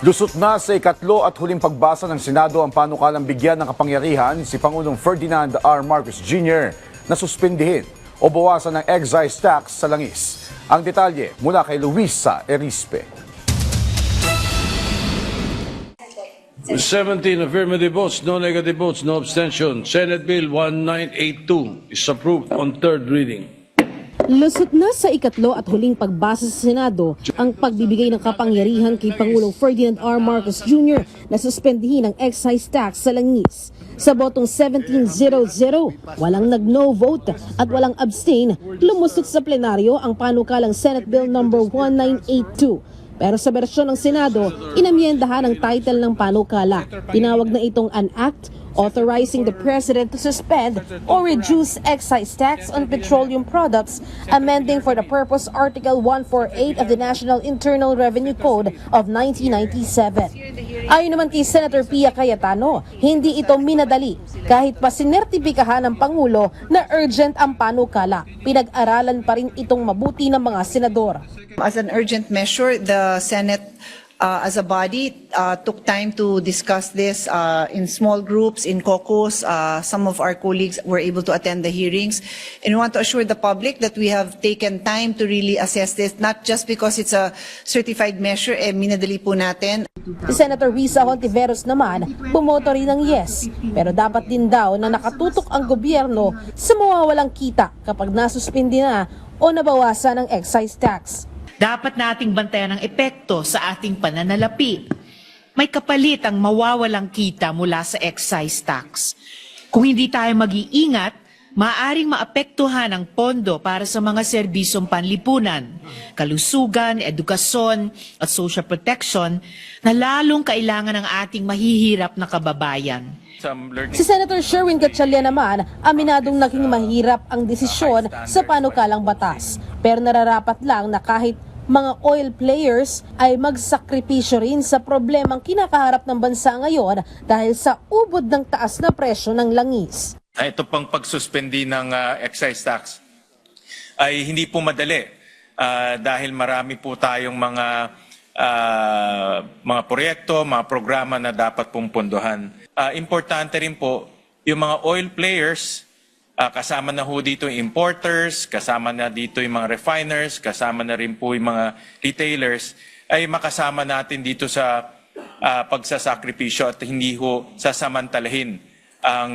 Lusot na sa ikatlo at huling pagbasa ng Senado ang panukalang bigyan ng kapangyarihan si Pangulong Ferdinand R. Marcos Jr. na suspindihin o bawasan ng excise tax sa langis. Ang detalye mula kay Luisa Erispe. 17 affirmative votes, no negative votes, no abstention. Senate Bill 1982 is approved on third reading. Lusot na sa ikatlo at huling pagbasa sa Senado ang pagbibigay ng kapangyarihan kay Pangulong Ferdinand R. Marcos Jr. na suspendihin ang excise tax sa langis. Sa botong 17-0-0, walang nag-no vote at walang abstain, lumusot sa plenaryo ang panukalang Senate Bill No. 1982. Pero sa bersyon ng Senado, inamyendahan ang title ng panukala. Tinawag na itong an act authorizing the President to suspend or reduce excise tax on petroleum products, amending for the purpose Article 148 of the National Internal Revenue Code of 1997. Ayon naman kay Senator Pia Cayetano, hindi ito minadali kahit pa sinertipikahan ng Pangulo na urgent ang panukala. Pinag-aralan pa rin itong mabuti ng mga senador. As an urgent measure, the Senate as a body took time to discuss this in small groups, in caucus. Some of our colleagues were able to attend the hearings. And we want to assure the public that we have taken time to really assess this, not just because it's a certified measure, minadali po natin. Si Senator Risa Hontiveros naman, bumoto rin ng yes. Pero dapat din daw na nakatutok ang gobyerno sa mawawalang kita kapag nasuspindi na o nabawasan ang excise tax. Dapat nating bantayan ang epekto sa ating pananalapi. May kapalit ang mawawalang kita mula sa excise tax. Kung hindi tayo mag-iingat, maaaring maapektuhan ang pondo para sa mga serbisyong panlipunan, kalusugan, edukasyon at social protection na lalong kailangan ng ating mahihirap na kababayan. Si Senator Sherwin Gatchalian naman, aminadong naging mahirap ang desisyon sa panukalang batas. Pero nararapat lang na kahit mga oil players ay magsakripisyo rin sa problemang kinakaharap ng bansa ngayon dahil sa ubod ng taas na presyo ng langis. Ito pang pagsuspendi ng excise tax ay hindi po madali dahil marami po tayong mga proyekto, mga programa na dapat pong pondohan. Importante rin po yung mga oil players, kasama na ho dito yung importers, kasama na dito yung mga refiners, kasama na rin po yung mga retailers, ay makasama natin dito sa pagsasakripisyo at hindi ho sasamantalahin ang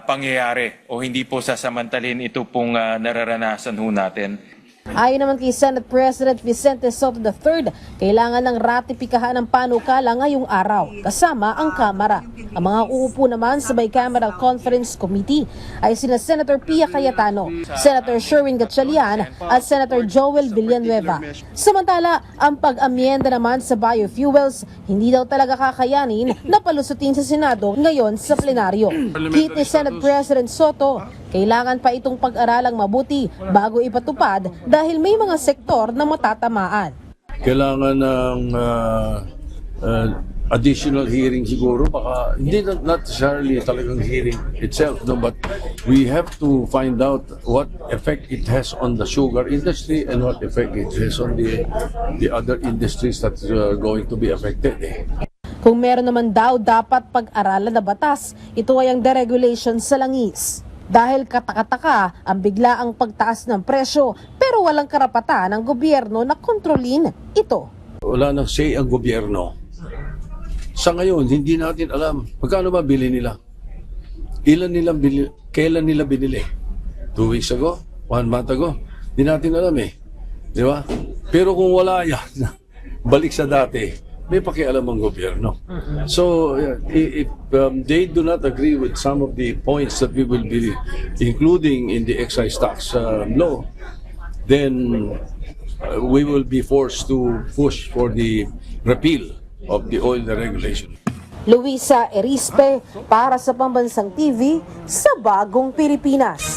pangyayari o hindi po sasamantalahin ito pong nararanasan ho natin. Ayon naman kay Senate President Vicente Soto III, kailangan ng ratipikahan ng panukala ngayong araw, kasama ang Kamara. Ang mga uupo naman sa Bicameral Conference Committee ay sina Senator Pia Cayetano, Senator Sherwin Gatchalian at Senator Joel Villanueva. Samantala, ang pag-amyenda naman sa biofuels, hindi daw talaga kakayanin na palusutin sa Senado ngayon sa plenaryo. Hit ni Senate President Soto, kailangan pa itong pag-aralang mabuti bago ipatupad dahil may mga sektor na matatamaan. Kailangan ng additional hearing siguro, baka hindi not necessarily talagang hearing itself, no, but we have to find out what effect it has on the sugar industry and what effect it has on the other industries that are going to be affected. Kung meron naman daw dapat pag-aralan na batas, ito ay ang deregulation sa langis. Dahil katakataka ang biglaang pagtaas ng presyo pero walang karapatan ng gobyerno na kontrolin ito. Wala nang say ang gobyerno. Sa ngayon, hindi natin alam magkano ba bili nila. Kailan nila binili? 2 weeks ago? 1 month ago? Hindi natin alam Di ba? Pero kung wala yan, balik sa dati, may pakialam ang gobyerno. So, if they do not agree with some of the points that we will be including in the excise tax law, then we will be forced to push for the repeal of the oil deregulation. Luisa Erispe para sa Pambansang TV sa Bagong Pilipinas.